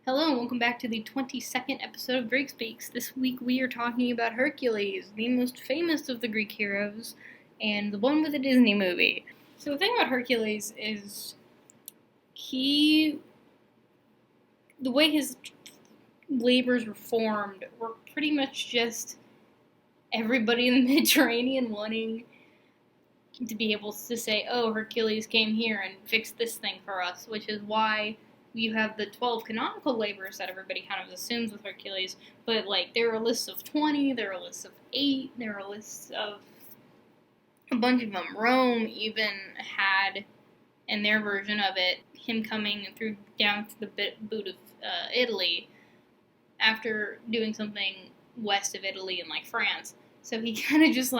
Hello and welcome back to the 22nd episode of Drake Speaks. This week we are talking about Hercules, the most famous of the Greek heroes, and the one with a Disney movie. So the thing about Hercules is the way his labors were formed were pretty much just everybody in the Mediterranean wanting to be able to say, oh, Hercules came here and fixed this thing for us, which is why you have the 12 canonical labors that everybody kind of assumes with Hercules, but there are lists of 20, there are lists of 8, there are lists of a bunch of them. Rome even had, in their version of it, him coming through down to the boot of Italy after doing something west of Italy in France. So he kind of just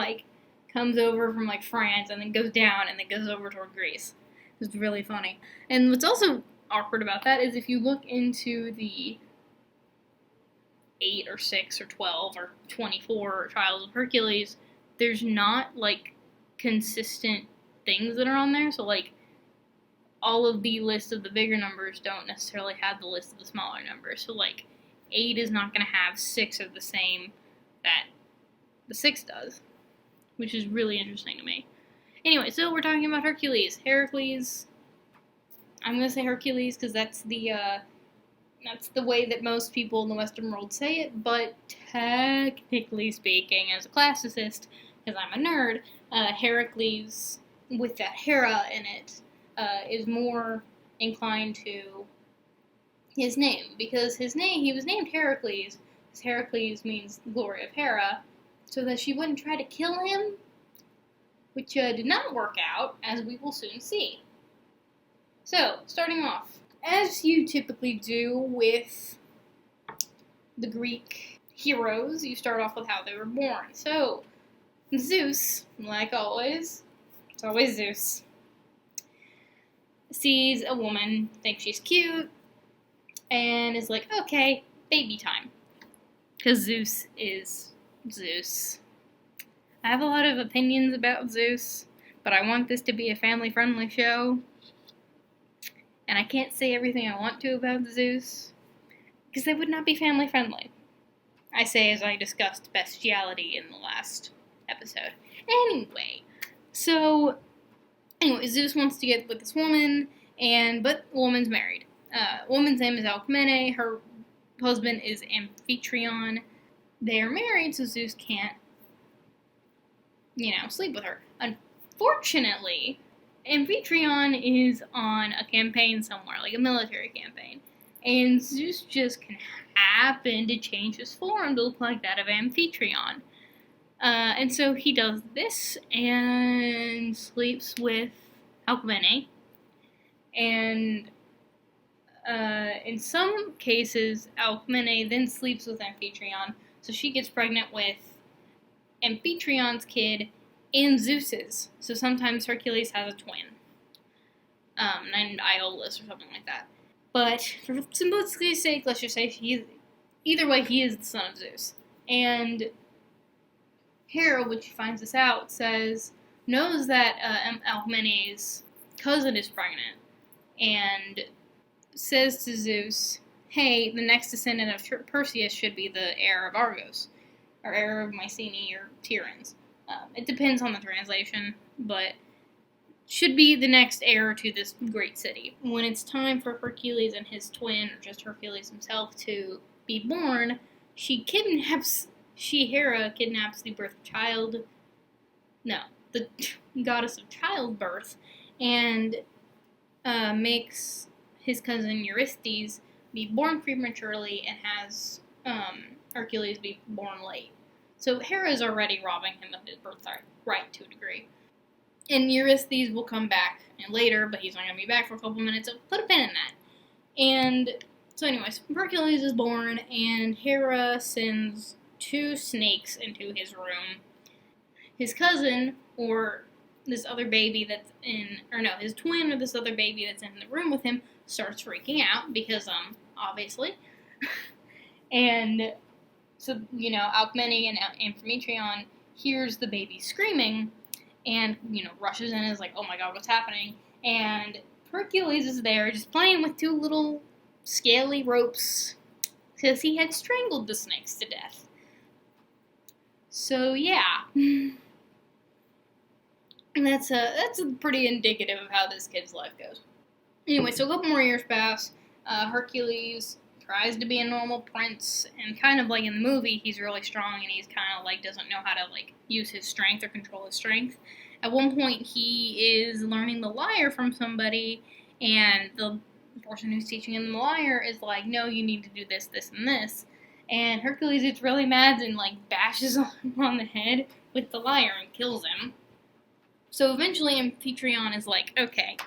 comes over from France and then goes down and then goes over toward Greece. It's really funny. And what's also awkward about that is if you look into the 8 or 6 or 12 or 24 trials of Hercules, there's not consistent things that are on there. So all of the lists of the bigger numbers don't necessarily have the list of the smaller numbers. So 8 is not going to have 6 of the same that the 6 does, which is really interesting to me. Anyway, so we're talking about Hercules. Heracles. I'm gonna say Hercules because that's the way that most people in the Western world say it. But technically speaking, as a classicist, because I'm a nerd, Heracles with that Hera in it is more inclined to his name, because he was named Heracles because Heracles means glory of Hera, so that she wouldn't try to kill him, which did not work out, as we will soon see. So, starting off, as you typically do with the Greek heroes, you start off with how they were born. So, Zeus, like always, it's always Zeus, sees a woman, thinks she's cute, and is like, okay, baby time. Because Zeus is Zeus. I have a lot of opinions about Zeus, but I want this to be a family-friendly show. And I can't say everything I want to about Zeus, because they would not be family-friendly. I say as I discussed bestiality in the last episode. Anyway, Zeus wants to get with this woman, but the woman's married. Woman's name is Alcmene, her husband is Amphitryon. They are married, so Zeus can't, sleep with her. Unfortunately, Amphitryon is on a campaign somewhere, a military campaign, and Zeus just can happen to change his form to look like that of Amphitryon. And so he does this and sleeps with Alcmene, and in some cases, Alcmene then sleeps with Amphitryon, so she gets pregnant with Amphitryon's kid and Zeus's. So sometimes Hercules has a twin, named Iolaus or something like that. But for simplicity's sake, let's just say either way, he is the son of Zeus. And Hera, when she finds this out, knows that Alcmene's cousin is pregnant, and says to Zeus, hey, the next descendant of Perseus should be the heir of Argos, or heir of Mycenae or Tiryns. It depends on the translation, but should be the next heir to this great city. When it's time for Hercules and his twin, or just Hercules himself, to be born, Hera kidnaps the the goddess of childbirth, and makes his cousin Eurystheus be born prematurely and has Hercules be born late. So Hera is already robbing him of his birthright to a degree. And Eurystheus will come back later, but he's not going to be back for a couple minutes, so put a pin in that. And so anyways, Hercules is born, and Hera sends 2 snakes into his room. His cousin, or this other baby his twin or this other baby that's in the room with him, starts freaking out because, obviously. And so, Alcmene and Amphitryon hears the baby screaming and, rushes in and is like, oh my god, what's happening? And Hercules is there just playing with 2 little scaly ropes, because he had strangled the snakes to death. So yeah, and that's pretty indicative of how this kid's life goes. Anyway, so a couple more years pass. Hercules tries to be a normal prince, and kind of like in the movie, he's really strong, and he's kind of like doesn't know how to like use his strength or control his strength. At one point, he is learning the lyre from somebody, and the person who's teaching him the lyre is like, "No, you need to do this, this, and this." And Hercules gets really mad and like bashes him on the head with the lyre and kills him. So eventually, Amphitryon is like, "Okay,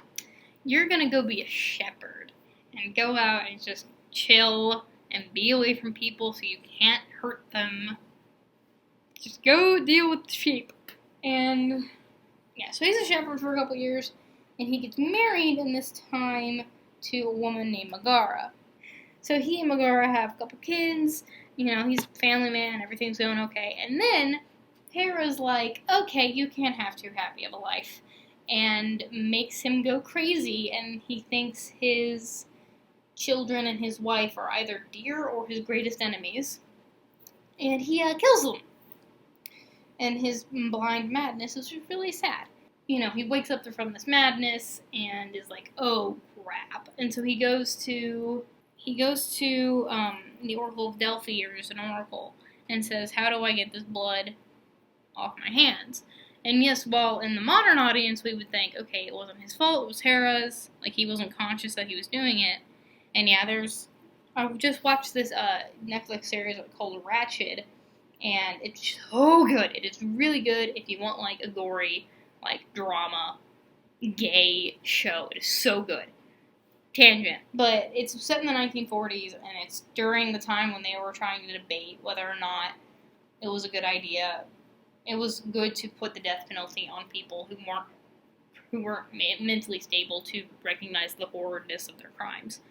you're gonna go be a shepherd and go out and just chill and be away from people so you can't hurt them. Just go deal with the sheep." And yeah, so he's a shepherd for a couple years, and he gets married in this time to a woman named Megara. So he and Megara have a couple kids, he's a family man, everything's going okay. And then Hera's like, "Okay, you can't have too happy of a life," and makes him go crazy, and he thinks his children and his wife are either dear or his greatest enemies, and he kills them. And his blind madness is just really sad. He wakes up from this madness and is like, "Oh crap!" And so he goes to the Oracle of Delphi, or just an oracle, and says, "How do I get this blood off my hands?" And yes, while in the modern audience we would think, okay, it wasn't his fault, it was Hera's, like he wasn't conscious that he was doing it. And yeah, I just watched this Netflix series called Ratched, and it's so good. It is really good if you want like a gory, like drama, gay show. It is so good. Tangent, but it's set in the 1940s, and it's during the time when they were trying to debate whether or not it was a good idea. It was good to put the death penalty on people who weren't mentally stable to recognize the horridness of their crimes.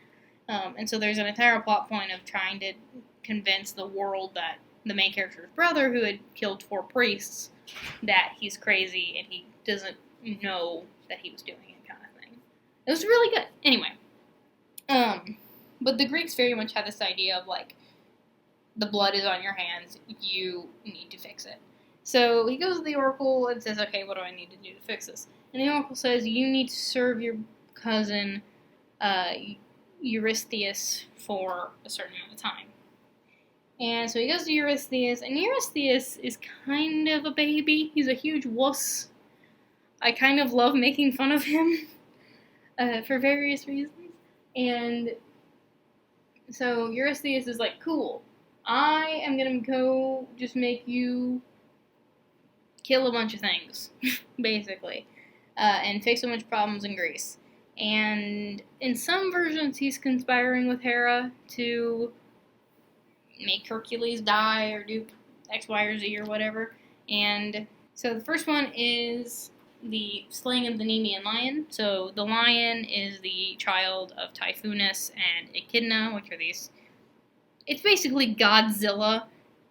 And so there's an entire plot point of trying to convince the world that the main character's brother, who had killed 4 priests, that he's crazy and he doesn't know that he was doing it, kind of thing. It was really good. Anyway. But the Greeks very much had this idea of like, the blood is on your hands, you need to fix it. So he goes to the Oracle and says, "Okay, what do I need to do to fix this?" And the Oracle says, "You need to serve your cousin Eurystheus for a certain amount of time." And so he goes to Eurystheus, and Eurystheus is kind of a baby. He's a huge wuss. I kind of love making fun of him for various reasons. And so Eurystheus is like, "Cool, I am going to go just make you kill a bunch of things," basically, and fix a bunch of problems in Greece. And in some versions, he's conspiring with Hera to make Hercules die or do X, Y, or Z or whatever. And so the first one is the slaying of the Nemean lion. So the lion is the child of Typhonus and Echidna, which are these... It's basically Godzilla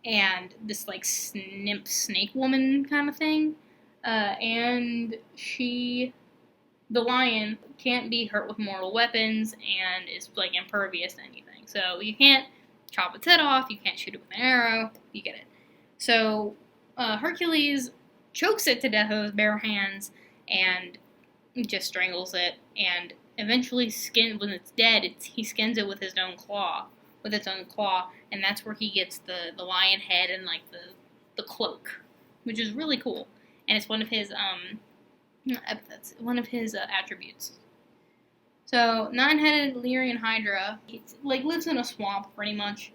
and this like nymph snake woman kind of thing. And the lion can't be hurt with mortal weapons and is like impervious to anything. So you can't chop its head off, you can't shoot it with an arrow, you get it. So Hercules chokes it to death with his bare hands and just strangles it, and eventually when it's dead, he skins it with his own claw. And that's where he gets the lion head and like the cloak, which is really cool. And it's one of his attributes. So 9-headed Lyrian Hydra, like lives in a swamp pretty much,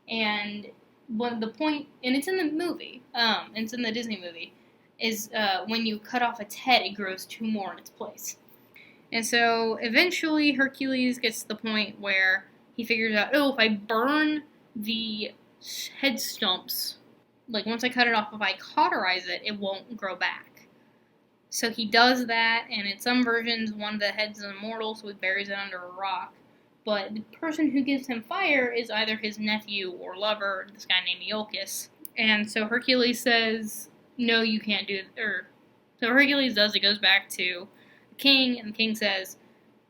and it's in the movie, it's in the Disney movie, is when you cut off its head, it grows 2 more in its place. And so eventually Hercules gets to the point where he figures out, if I burn the head stumps, like once I cut it off, if I cauterize it, it won't grow back. So he does that, and in some versions, one of the heads is immortal, so he buries it under a rock. But the person who gives him fire is either his nephew or lover, this guy named Iolcus. And so Hercules says, "No, you can't do it." So Hercules does. It goes back to the king, and the king says,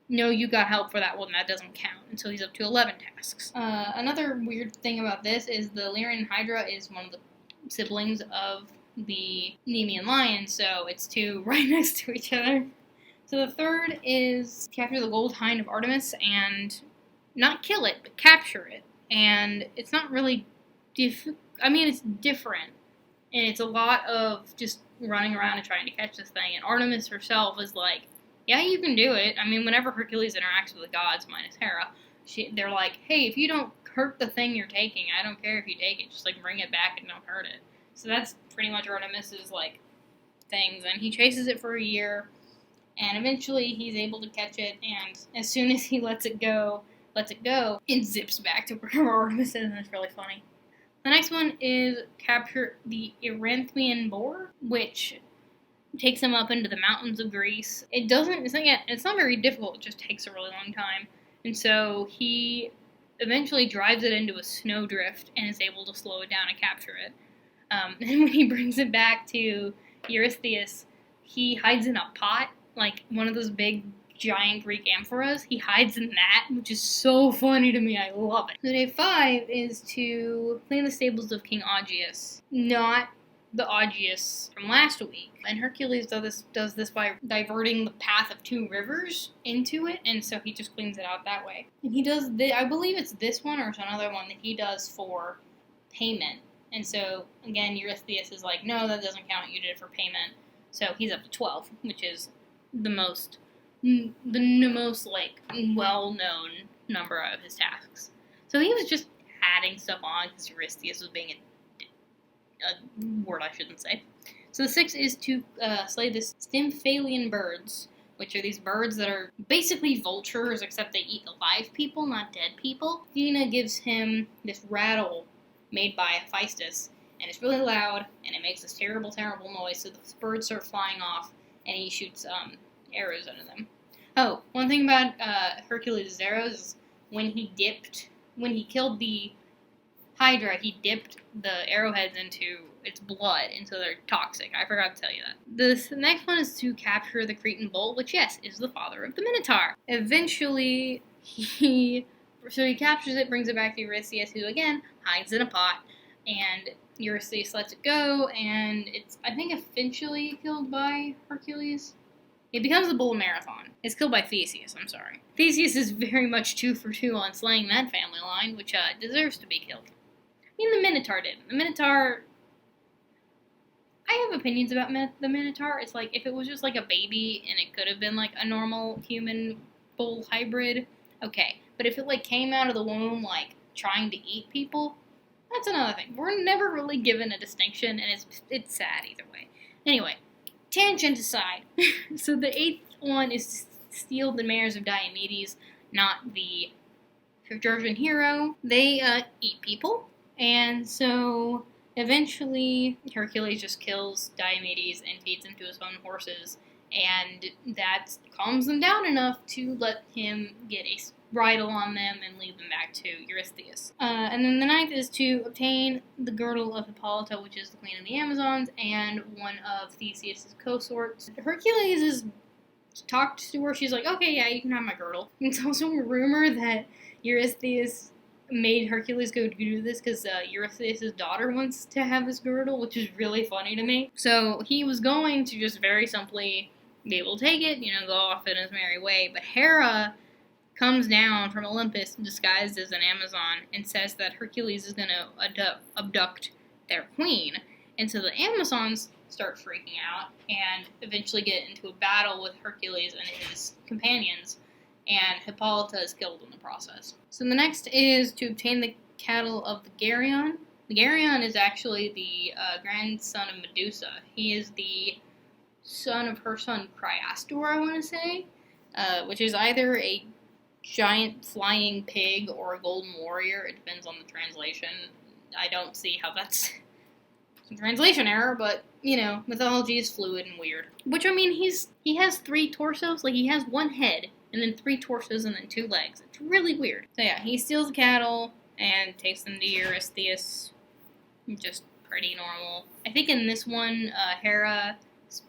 no, you got help for that one, that doesn't count. And so he's up to 11 tasks. Another weird thing about this is the Lyrian Hydra is one of the siblings of the Nemean Lion, so it's two right next to each other. So the third is capture the gold hind of Artemis and not kill it, but capture it. And it's not really it's different. And it's a lot of just running around and trying to catch this thing. And Artemis herself is like, yeah, you can do it. I mean, whenever Hercules interacts with the gods, minus Hera, they're like, hey, if you don't hurt the thing you're taking, I don't care if you take it. Just, like, bring it back and don't hurt it. So that's pretty much Artemis's, like, things. And he chases it for a year. And eventually he's able to catch it. And as soon as he lets it go, it zips back to wherever Artemis is. And it's really funny. The next one is capture the Erythmian boar, which takes him up into the mountains of Greece. It's not very difficult, it just takes a really long time. And so he eventually drives it into a snowdrift and is able to slow it down and capture it. And when he brings it back to Eurystheus, he hides in a pot, like one of those big giant Greek amphoras. He hides in that, which is so funny to me. I love it. So day 5 is to clean the stables of King Augeas. Not the Augeas from last week. And Hercules does this by diverting the path of 2 rivers into it, and so he just cleans it out that way. And he does I believe it's this one or another one that he does for payment. And so, again, Eurystheus is like, no, that doesn't count, you did it for payment. So he's up to 12, which is the most like well-known number of his tasks. So he was just adding stuff on because Eurystheus was being a word I shouldn't say. So the 6th is to slay the Stymphalian birds, which are these birds that are basically vultures, except they eat alive people, not dead people. Athena gives him this rattle made by Hephaestus, and it's really loud, and it makes this terrible, terrible noise, so the birds start flying off, and he shoots arrows into them. Oh, one thing about Hercules' arrows is when he killed the Hydra, he dipped the arrowheads into its blood, and so they're toxic. I forgot to tell you that. The next one is to capture the Cretan bull, which, yes, is the father of the Minotaur. Eventually, he captures it, brings it back to Eurystheus, who, again, hides in a pot, and Eurystheus lets it go, and it's, I think, eventually killed by Hercules. It becomes the bull marathon. It's killed by Theseus, I'm sorry. Theseus is very much 2 for 2 on slaying that family line, which deserves to be killed. I mean, the Minotaur didn't. The Minotaur... I have opinions about the Minotaur. It's like, if it was just like a baby and it could have been like a normal human-bull hybrid, okay. But if it like came out of the womb like trying to eat people, that's another thing. We're never really given a distinction, and it's sad either way. Anyway, tangent aside. So the 8th one is to steal the mares of Diomedes, not the Georgian hero. They eat people, and so eventually Hercules just kills Diomedes and feeds him to his own horses, and that calms them down enough to let him get a bridle on them and lead them back to Eurystheus. And then the 9th is to obtain the girdle of Hippolyta, which is the queen of the Amazons, and one of Theseus' consorts. Hercules is talked to her. She's like, okay, yeah, you can have my girdle. It's also a rumor that Eurystheus made Hercules go do this because Eurystheus' daughter wants to have his girdle, which is really funny to me. So he was going to just very simply be able to take it, go off in his merry way, but Hera comes down from Olympus disguised as an Amazon and says that Hercules is going to abduct their queen. And so the Amazons start freaking out and eventually get into a battle with Hercules and his companions, and Hippolyta is killed in the process. So the next is to obtain the cattle of the Geryon. The Geryon is actually the grandson of Medusa. He is the son of her son Cryastor, I want to say, which is either a giant flying pig or a golden warrior. It depends on the translation. I don't see how that's a translation error, but, mythology is fluid and weird. Which, I mean, he has 3 torsos. Like, he has 1 head, and then 3 torsos, and then 2 legs. It's really weird. So yeah, he steals the cattle and takes them to Eurystheus. Just pretty normal. I think in this one, Hera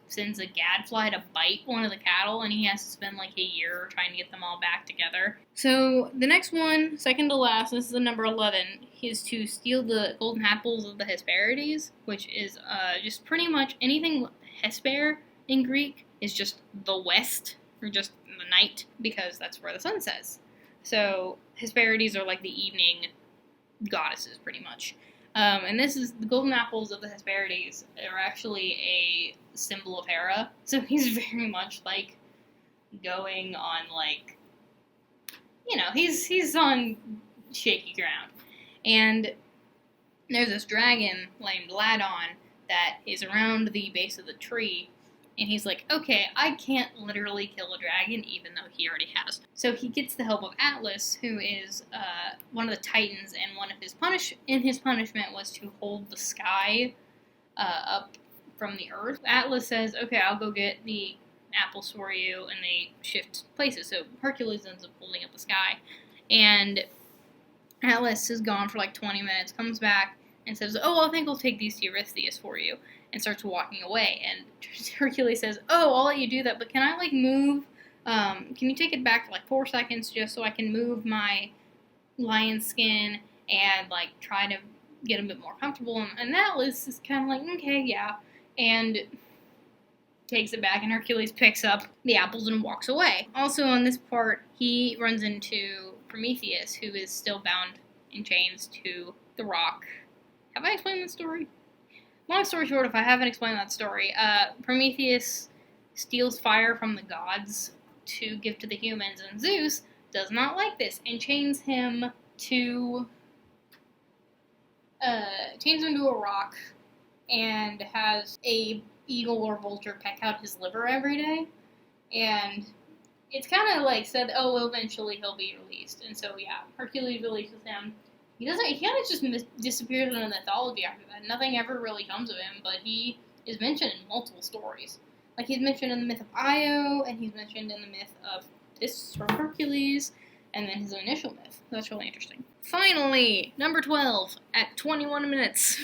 sends a gadfly to bite one of the cattle, and he has to spend like a year trying to get them all back together. So the next one, second to last, this is the number 11, is to steal the golden apples of the Hesperides, which is just pretty much anything Hesper in Greek is just the west, or just the night, because that's where the sun sets. So Hesperides are like the evening goddesses, pretty much. And this is the golden apples of the Hesperides are actually a symbol of Hera. So he's very much like going on like, you know, he's on shaky ground. And there's this dragon named Ladon that is around the base of the tree. And he's like, okay, I can't literally kill a dragon, even though he already has. So he gets the help of Atlas, who is one of the Titans, and one of his punishment was to hold the sky up from the earth. Atlas says, okay, I'll go get the apples for you, and they shift places. So Hercules ends up holding up the sky, and Atlas is gone for like 20 minutes, comes back, and says, oh, I think I'll take these to Eurystheus for you, and starts walking away. And Hercules says, oh, I'll let you do that, but can I, like, move, can you take it back for, like, 4 seconds just so I can move my lion skin and, like, try to get a bit more comfortable? And Atlas is kind of like, okay, yeah, and takes it back, and Hercules picks up the apples and walks away. Also on this part, he runs into Prometheus, who is still bound in chains to the rock. Have I explained that story? Long story short, if I haven't explained that story, Prometheus steals fire from the gods to give to the humans, and Zeus does not like this and chains him to a rock and has a eagle or vulture peck out his liver every day. And it's kind of like said, oh, well, eventually he'll be released. And so, yeah, Hercules releases him. He kind of just disappears in the mythology after that. Nothing ever really comes of him, but he is mentioned in multiple stories. Like, he's mentioned in the myth of Io, and he's mentioned in the myth of this from Hercules, and then his initial myth. That's really interesting. Finally, number 12, at 21 minutes,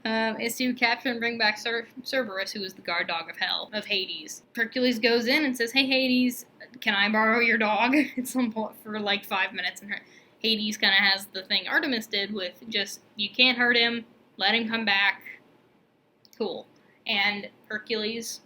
is to capture and bring back Cerberus, who is the guard dog of hell, of Hades. Hercules goes in and says, hey, Hades, can I borrow your dog? At some point for like 5 minutes, and Hades kind of has the thing Artemis did with just, you can't hurt him, let him come back, cool. And Hercules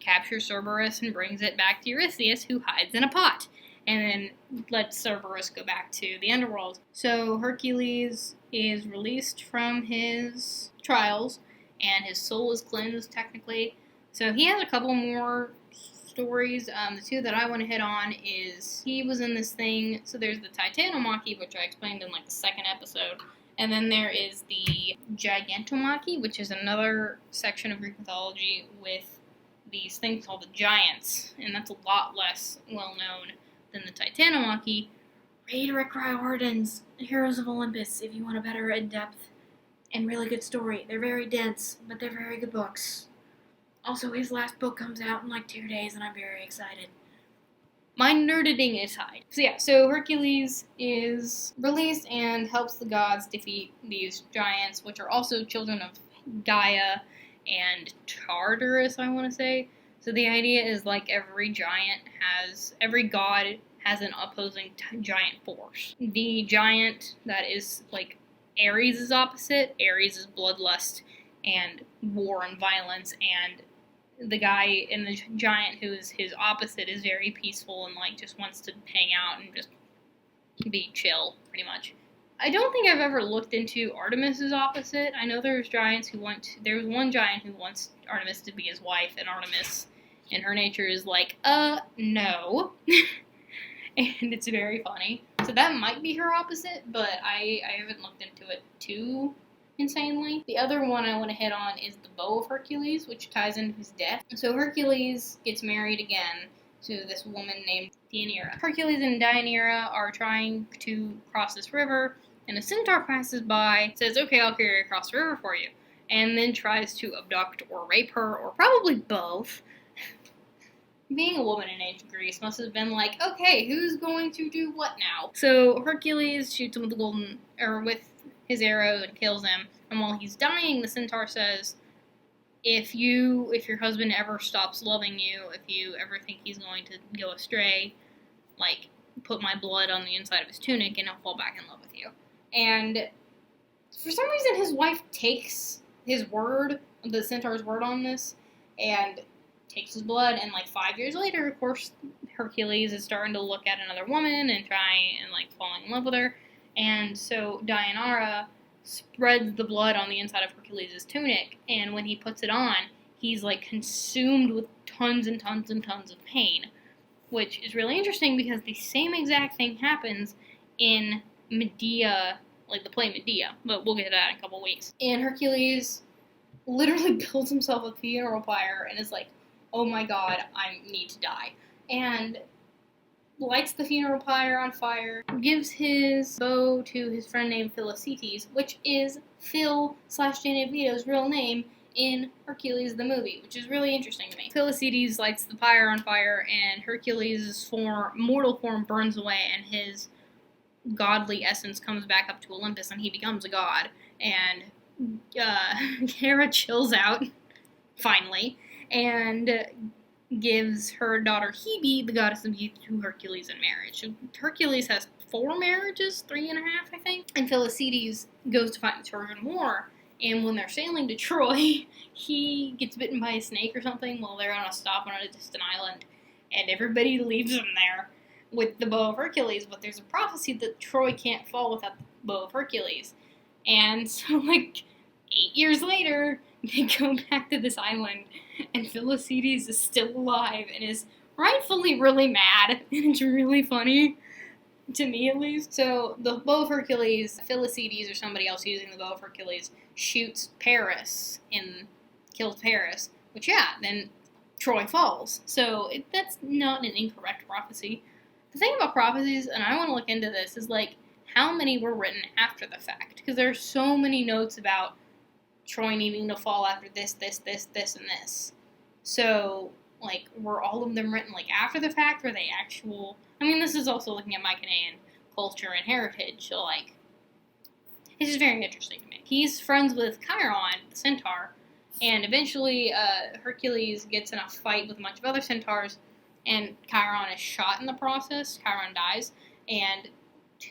captures Cerberus and brings it back to Eurystheus, who hides in a pot, and then lets Cerberus go back to the underworld. So Hercules is released from his trials, and his soul is cleansed, technically. So he has a couple more stories. The two that I want to hit on is he was in this thing. So there's the Titanomachy, which I explained in like the second episode, and then there is the Gigantomachy, which is another section of Greek mythology with these things called the giants, and that's a lot less well known than the Titanomachy. Read Rick Riordan's Heroes of Olympus if you want a better in-depth and really good story. They're very dense, but they're very good books. Also, his last book comes out in like 2 days, and I'm very excited. My nerding aside. So Hercules is released and helps the gods defeat these giants, which are also children of Gaia and Tartarus, I want to say. So the idea is like every god has an opposing giant force. The giant that is like Ares' opposite. Ares is bloodlust and war and violence, and the guy in the giant who is his opposite is very peaceful and like just wants to hang out and just be chill, pretty much. I don't think I've ever looked into Artemis's opposite. I know there's giants who there was one giant who wants Artemis to be his wife, and Artemis and her nature is like, no. And it's very funny. So that might be her opposite, but I haven't looked into it too insanely. The other one I want to hit on is the bow of Hercules, which ties into his death. So Hercules gets married again to this woman named Deianira. Hercules and Deianira are trying to cross this river, and a centaur passes by, says, okay, I'll carry you across the river for you, and then tries to abduct or rape her, or probably both. Being a woman in ancient Greece must have been like, okay, who's going to do what now? So Hercules shoots him with his arrow and kills him, and while he's dying, the centaur says, if your husband ever stops loving you, if you ever think he's going to go astray, like, put my blood on the inside of his tunic and he'll fall back in love with you. And for some reason, his wife takes his word, the centaur's word on this, and takes his blood. And like 5 years later, of course, Hercules is starting to look at another woman and try and like falling in love with her. And so Deianira spreads the blood on the inside of Hercules' tunic, and when he puts it on, he's like consumed with tons and tons and tons of pain, which is really interesting because the same exact thing happens in Medea, like the play Medea, but we'll get to that in a couple weeks. And Hercules literally builds himself a funeral pyre and is like, oh my god, I need to die. And lights the funeral pyre on fire, gives his bow to his friend named Philoctetes, which is Phil/Danny DeVito's real name in Hercules the movie, which is really interesting to me. Philoctetes lights the pyre on fire, and Hercules' mortal form burns away, and his godly essence comes back up to Olympus, and he becomes a god. And Hera chills out, finally, and gives her daughter Hebe, the goddess of youth, to Hercules in marriage. So Hercules has 4 marriages, 3.5, I think. And Philoctetes goes to fight the Trojan War, and when they're sailing to Troy, he gets bitten by a snake or something while they're on a stop on a distant island, and everybody leaves him there with the bow of Hercules, but there's a prophecy that Troy can't fall without the bow of Hercules. And so, like, 8 years later, they go back to this island, and Philoctetes is still alive and is rightfully really mad, and it's really funny, to me at least. So, the bow of Hercules, Philoctetes or somebody else using the bow of Hercules, shoots Paris and kills Paris, which, yeah, then Troy falls. So, that's not an incorrect prophecy. The thing about prophecies, and I want to look into this, is, like, how many were written after the fact? Because there are so many notes about Troy needing to fall after this, this, this, this, and this. So, like, were all of them written, like, after the fact? Were they actual? I mean, this is also looking at Mycenaean culture and heritage, so, like, this is very interesting to me. He's friends with Chiron, the centaur, and eventually Hercules gets in a fight with a bunch of other centaurs, and Chiron is shot in the process. Chiron dies, and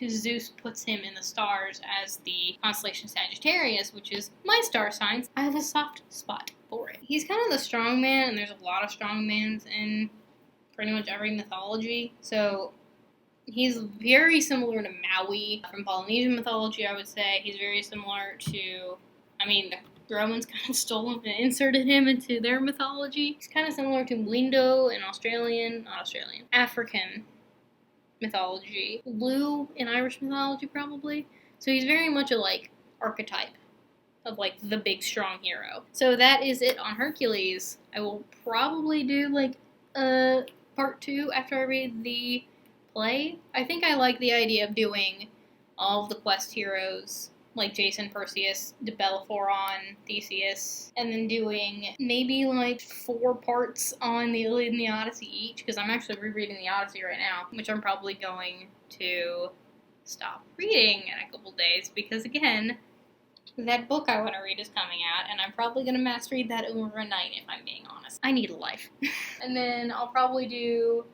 Zeus puts him in the stars as the constellation Sagittarius, which is my star sign. I have a soft spot for it. He's kind of the strong man, and there's a lot of strong mans in pretty much every mythology. So he's very similar to Maui from Polynesian mythology, I would say. He's very similar to, I mean, the Romans kind of stole him and inserted him into their mythology. He's kind of similar to Lindo in African mythology. Lu in Irish mythology, probably. So he's very much a, like, archetype of, like, the big, strong hero. So that is it on Hercules. I will probably do, like, part 2 after I read the play. I think I like the idea of doing all of the quest heroes, like Jason, Perseus, Bellerophon, Theseus, and then doing maybe like 4 parts on the Iliad and the Odyssey each, because I'm actually rereading the Odyssey right now, which I'm probably going to stop reading in a couple days, because again, that book I want to read is coming out, and I'm probably going to mass read that over a night, if I'm being honest. I need a life. And then I'll probably do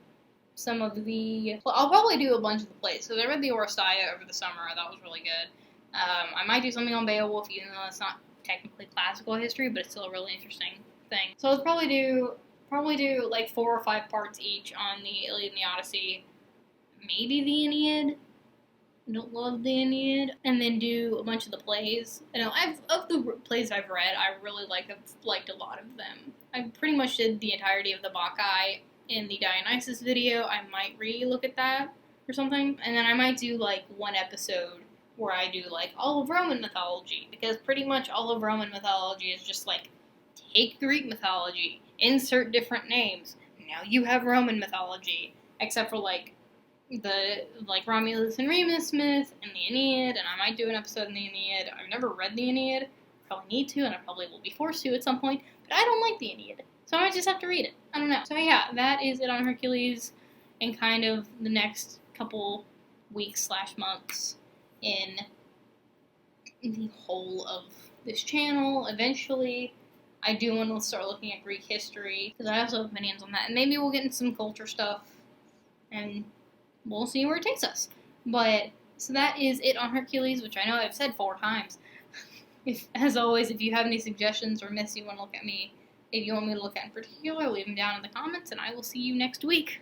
I'll probably do a bunch of the plays. So I read the Oresteia over the summer. That was really good. I might do something on Beowulf, even though it's not technically classical history, but it's still a really interesting thing. So I'll probably do like 4 or 5 parts each on the Iliad and the Odyssey, maybe the Aeneid. I don't love the Aeneid, and then do a bunch of the plays. I know of the plays I've read, I really liked a lot of them. I pretty much did the entirety of the Bacchae in the Dionysus video. I might re-look at that or something, and then I might do like one episode where I do like all of Roman mythology, because pretty much all of Roman mythology is just like, take Greek mythology, insert different names, now you have Roman mythology, except for like the Romulus and Remus myth and the Aeneid, and I might do an episode in the Aeneid. I've never read the Aeneid, probably need to, and I probably will be forced to at some point, but I don't like the Aeneid, so I might just have to read it. I don't know. So yeah, that is it on Hercules, and kind of the next couple weeks/months in the whole of this channel. Eventually, I do want to start looking at Greek history, because I also have opinions on that. And maybe we'll get into some culture stuff, and we'll see where it takes us. But, so that is it on Hercules, which I know I've said 4 times. As always, if you have any suggestions or myths you want to look at me, if you want me to look at in particular, leave them down in the comments, and I will see you next week.